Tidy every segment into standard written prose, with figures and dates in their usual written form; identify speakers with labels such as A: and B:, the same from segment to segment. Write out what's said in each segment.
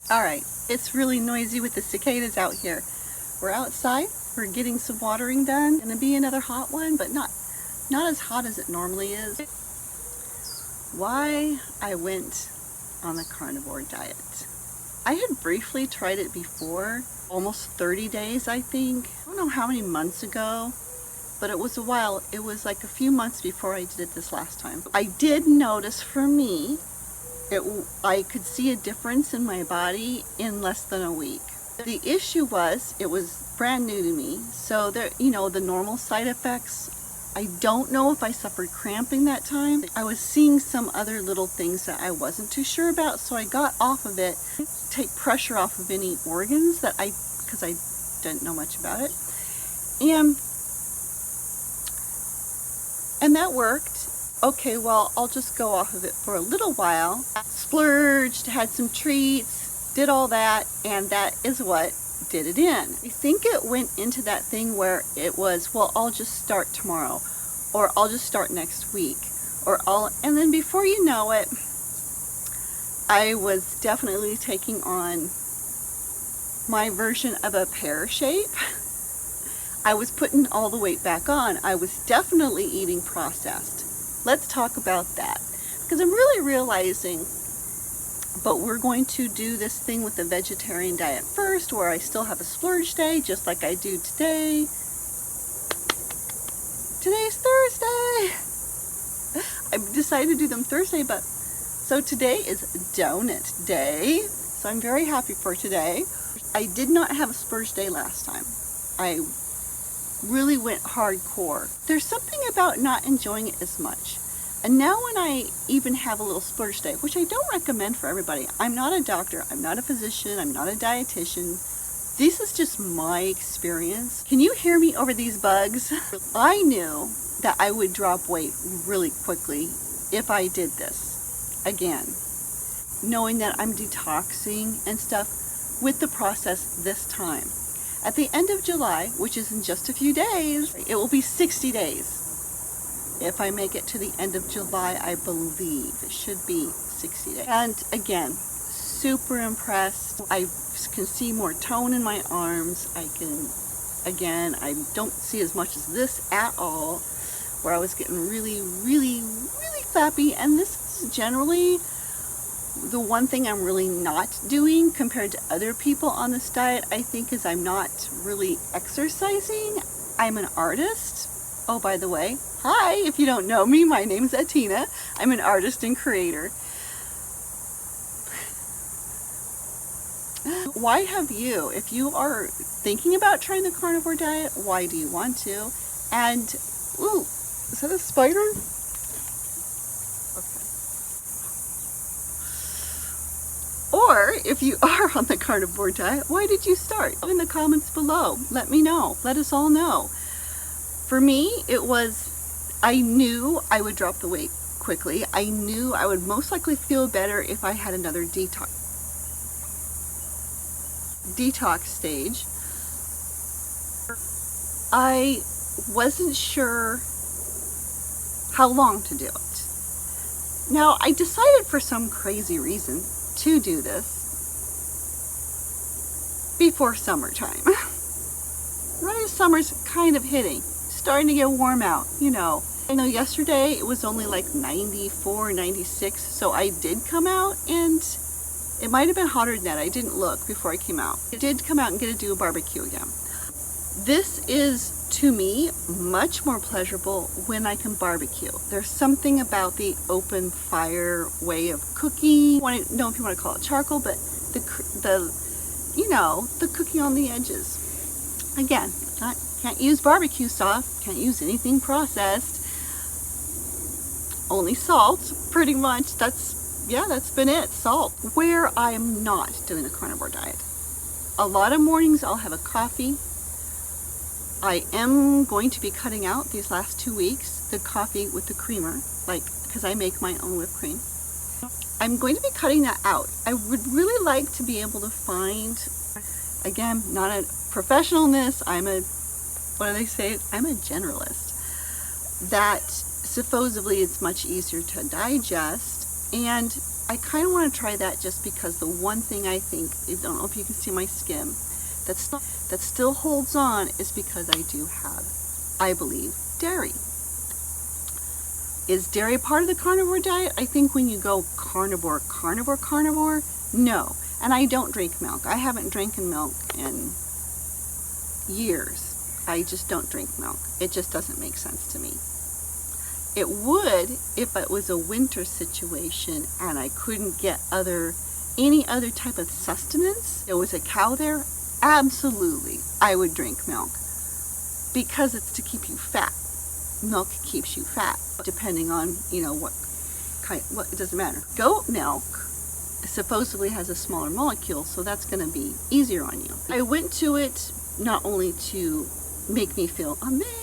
A: All right, it's really noisy with the cicadas out here. We're outside, we're getting some watering done. Gonna be another hot one, but not as hot as it normally is. Why I went on the carnivore diet. I had briefly tried it before, almost 30 days I think. I don't know how many months ago, but it was a while. It was like a few months before I did it this last time. I did notice for me, I could see a difference in my body in less than a week. The issue was, it was brand new to me, so there, the normal side effects. I don't know if I suffered cramping that time. I was seeing some other little things that I wasn't too sure about, so I got off of it, take pressure off of any organs because I didn't know much about it, and that worked. Okay, well, I'll just go off of it for a little while. Splurged, had some treats, did all that, and that is what did it in. I think it went into that thing where it was, well, I'll just start tomorrow, or I'll just start next week, and then before you know it, I was definitely taking on my version of a pear shape. I was putting all the weight back on. I was definitely eating processed. Let's talk about that, because I'm really realizing, but we're going to do this thing with the vegetarian diet first, where I still have a splurge day, just like I do today. Today's Thursday. I decided to do them Thursday, so today is donut day, so I'm very happy for today. I did not have a splurge day last time. I really went hardcore. There's something about not enjoying it as much. And now when I even have a little splurge day, which I don't recommend for everybody. I'm not a doctor, I'm not a physician, I'm not a dietitian. This is just my experience. Can you hear me over these bugs? I knew that I would drop weight really quickly if I did this again, knowing that I'm detoxing and stuff with the process this time. At the end of July, which is in just a few days, it will be 60 days. If I make it to the end of July, I believe it should be 60 days. And again, super impressed. I can see more tone in my arms. I don't see as much as this at all, where I was getting really, really, really flappy. And this is generally the one thing I'm really not doing compared to other people on this diet, I think, is I'm not really exercising. I'm an artist. Oh, by the way, hi, if you don't know me, my name is Artettina. I'm an artist and creator. Why have you, if you are thinking about trying the carnivore diet, why do you want to? And, ooh, is that a spider? Or if you are on the carnivore diet, why did you start? In the comments below, let me know. Let us all know. For me, it was, I knew I would drop the weight quickly. I knew I would most likely feel better if I had another detox stage. I wasn't sure how long to do it. Now, I decided for some crazy reason to do this before summertime. Right as summer's kind of hitting, starting to get warm out, I know yesterday it was only like 94, 96, so I did come out, and it might have been hotter than that. I didn't look before I came out. I did come out and get to do a barbecue again. This is, to me, much more pleasurable when I can barbecue. There's something about the open fire way of cooking. I don't know if you want to call it charcoal, but the cooking on the edges. Again, can't use barbecue sauce, can't use anything processed. Only salt, pretty much. That's been it, salt. Where I'm not doing the carnivore diet. A lot of mornings I'll have a coffee. I am going to be cutting out these last 2 weeks the coffee with the creamer, because I make my own whipped cream. I'm going to be cutting that out. I would really like to be able to find, again, not a professional in this, I'm a generalist, that supposedly it's much easier to digest And I kind of want to try that just because the one thing I think, I don't know if you can see my skin, that still holds on is because I do have, I believe, dairy. Is dairy part of the carnivore diet? I think when you go carnivore, no. And I don't drink milk. I haven't drinking milk in years. I just don't drink milk. It just doesn't make sense to me. It would if it was a winter situation and I couldn't get any other type of sustenance. There was a cow there, absolutely, I would drink milk because it's to keep you fat. Milk keeps you fat, depending on, what kind, it doesn't matter. Goat milk supposedly has a smaller molecule, so that's going to be easier on you. I went to it not only to make me feel amazing,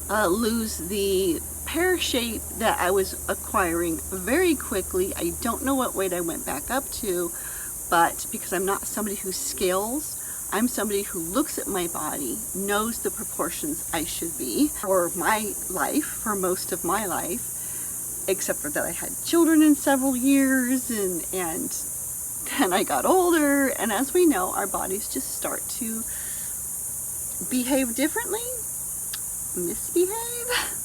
A: lose the pear shape that I was acquiring very quickly. I don't know what weight I went back up to, but because I'm not somebody who scales, I'm somebody who looks at my body, knows the proportions I should be for my life, for most of my life, except for that I had children in several years and then I got older, and as we know, our bodies just start to behave differently, misbehave.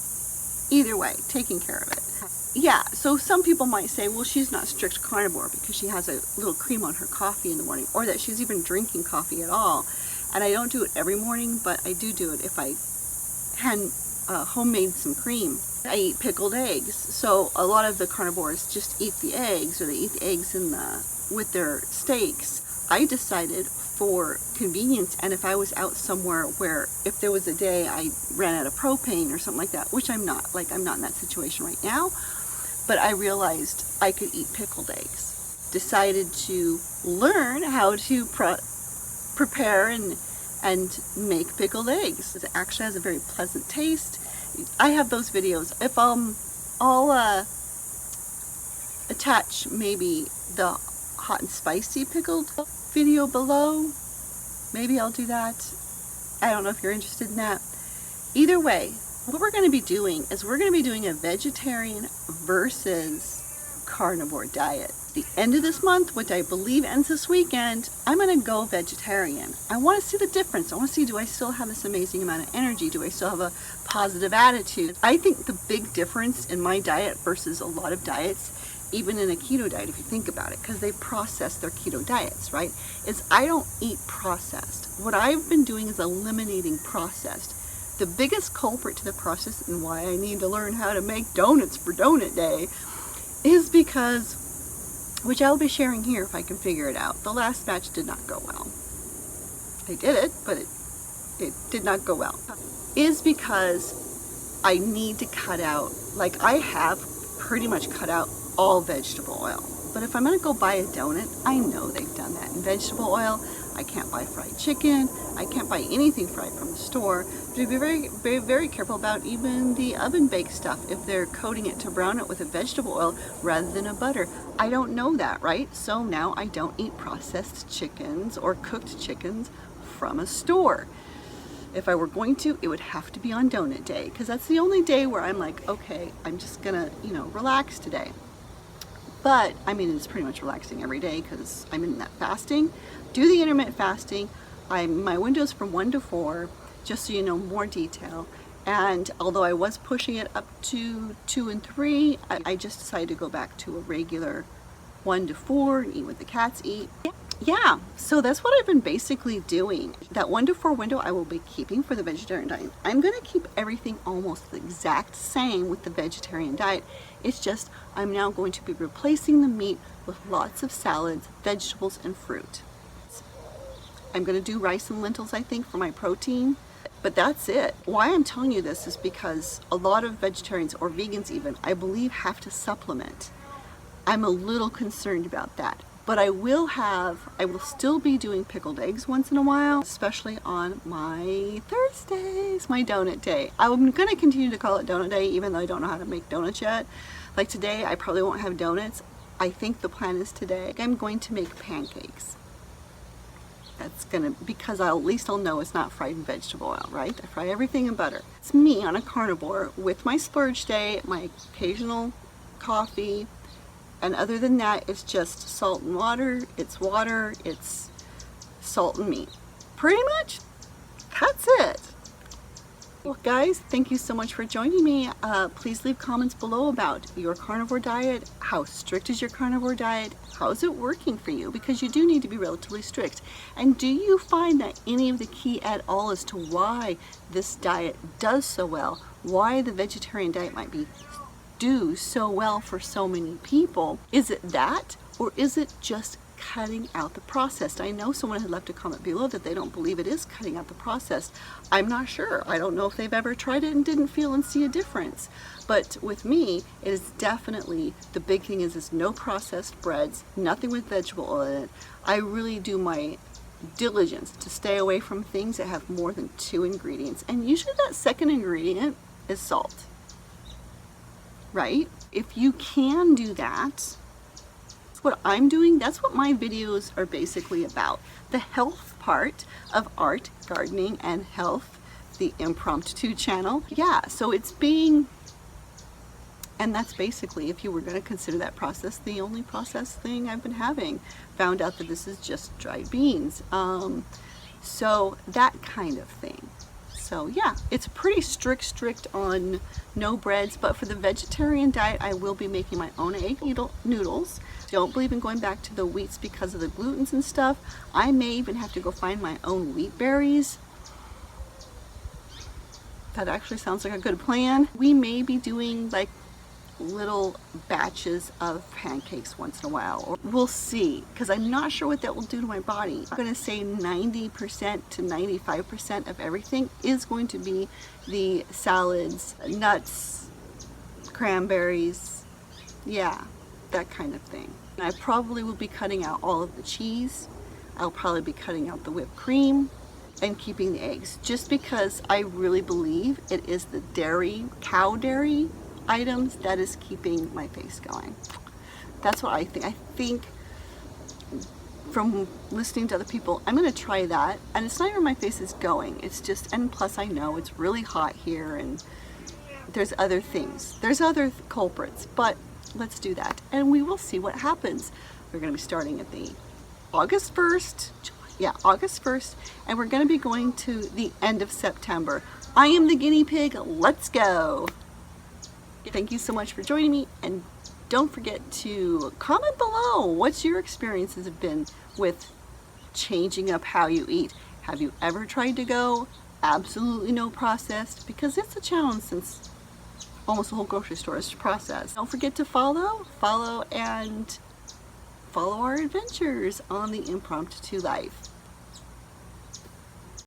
A: Either way, taking care of it. Yeah, so some people might say, well, she's not strict carnivore because she has a little cream on her coffee in the morning, or that she's even drinking coffee at all. And I don't do it every morning, but I do it if I homemade some cream. I eat pickled eggs. So a lot of the carnivores just eat the eggs, or they eat the eggs with their steaks. I decided for convenience, and if I was out somewhere where if there was a day I ran out of propane or something like that, which I'm not in that situation right now, but I realized I could eat pickled eggs. Decided to learn how to prepare and make pickled eggs. It actually has a very pleasant taste. I have those videos. If I'll attach maybe the hot and spicy pickled video below. Maybe I'll do that. I don't know if you're interested in that. Either way, what we're going to be doing is we're going to be doing a vegetarian versus carnivore diet. The end of this month, which I believe ends this weekend, I'm going to go vegetarian. I want to see the difference. I want to see, do I still have this amazing amount of energy? Do I still have a positive attitude? I think the big difference in my diet versus a lot of diets, even in a keto diet, if you think about it, because they process their keto diets, right, is I don't eat processed. What I've been doing is eliminating processed. The biggest culprit to the process, and why I need to learn how to make donuts for donut day, is because, which I'll be sharing here if I can figure it out, the last batch did not go well. I did it, but it did not go well. Is because I need to cut out, like I have pretty much cut out all vegetable oil. But if I'm going to go buy a donut, I know they've done that in vegetable oil. I can't buy fried chicken. I can't buy anything fried from the store. To be very, very, very careful about even the oven baked stuff if they're coating it to brown it with a vegetable oil rather than a butter. I don't know that, right? So now I don't eat processed chickens or cooked chickens from a store. If I were going to, it would have to be on donut day, because that's the only day where I'm like, okay, I'm just gonna, relax today. But I mean, it's pretty much relaxing every day because I'm in that fasting. Do the intermittent fasting. My window's from 1 to 4, just so you know more detail. And although I was pushing it up to 2 and 3, I just decided to go back to a regular 1 to 4 and eat what the cats eat. Yeah, so that's what I've been basically doing. That 1 to 4 window I will be keeping for the vegetarian diet. I'm going to keep everything almost the exact same with the vegetarian diet. It's just I'm now going to be replacing the meat with lots of salads, vegetables, and fruit. I'm going to do rice and lentils, I think, for my protein. But that's it. Why I'm telling you this is because a lot of vegetarians, or vegans even, I believe have to supplement. I'm a little concerned about that. But I will still be doing pickled eggs once in a while, especially on my Thursdays, my donut day. I'm going to continue to call it donut day, even though I don't know how to make donuts yet. Like today, I probably won't have donuts. I think the plan is today, I'm going to make pancakes. Because at least I'll know it's not fried in vegetable oil, right? I fry everything in butter. It's me on a carnivore with my splurge day, my occasional coffee, And other than that, it's just salt and water, it's salt and meat. Pretty much, that's it. Well, guys, thank you so much for joining me. Please leave comments below about your carnivore diet. How strict is your carnivore diet? How is it working for you? Because you do need to be relatively strict. And do you find that any of the key at all as to why this diet does so well, why the vegetarian diet might do so well for so many people? Is it that, or is it just cutting out the processed? I know someone had left a comment below that they don't believe it is cutting out the processed. I'm not sure. I don't know if they've ever tried it and didn't feel and see a difference. But with me, it is definitely, the big thing is no processed breads, nothing with vegetable oil in it. I really do my diligence to stay away from things that have more than 2 ingredients. And usually that second ingredient is salt, right? If you can do that, what I'm doing, that's what my videos are basically about. The health part of art, gardening, and health, the impromptu channel. Yeah, so it's being, and that's basically, if you were going to consider that process, the only processed thing I've been having. Found out that this is just dried beans. So that kind of thing. So yeah, it's pretty strict on no breads, but for the vegetarian diet, I will be making my own egg noodles. Don't believe in going back to the wheats because of the glutens and stuff. I may even have to go find my own wheat berries. That actually sounds like a good plan. We may be doing like little batches of pancakes once in a while, or we'll see, because I'm not sure what that will do to my body. I'm going to say 90% to 95% of everything is going to be the salads, nuts, cranberries, yeah, that kind of thing. And I probably will be cutting out all of the cheese. I'll probably be cutting out the whipped cream and keeping the eggs, just because I really believe it is the dairy, cow dairy items that is keeping my face going. That's what I think. I think from listening to other people, I'm going to try that. And it's not even where my face is going. It's just, and plus I know it's really hot here and there's other things. There's other culprits, but let's do that. And we will see what happens. We're going to be starting at the August 1st. Yeah, August 1st. And we're going to be going to the end of September. I am the guinea pig. Let's go. Thank you so much for joining me, and don't forget to comment below what your experiences have been with changing up how you eat. Have you ever tried to go absolutely no processed? Because it's a challenge since almost the whole grocery store is processed. Don't forget to follow our adventures on the Impromptu Life.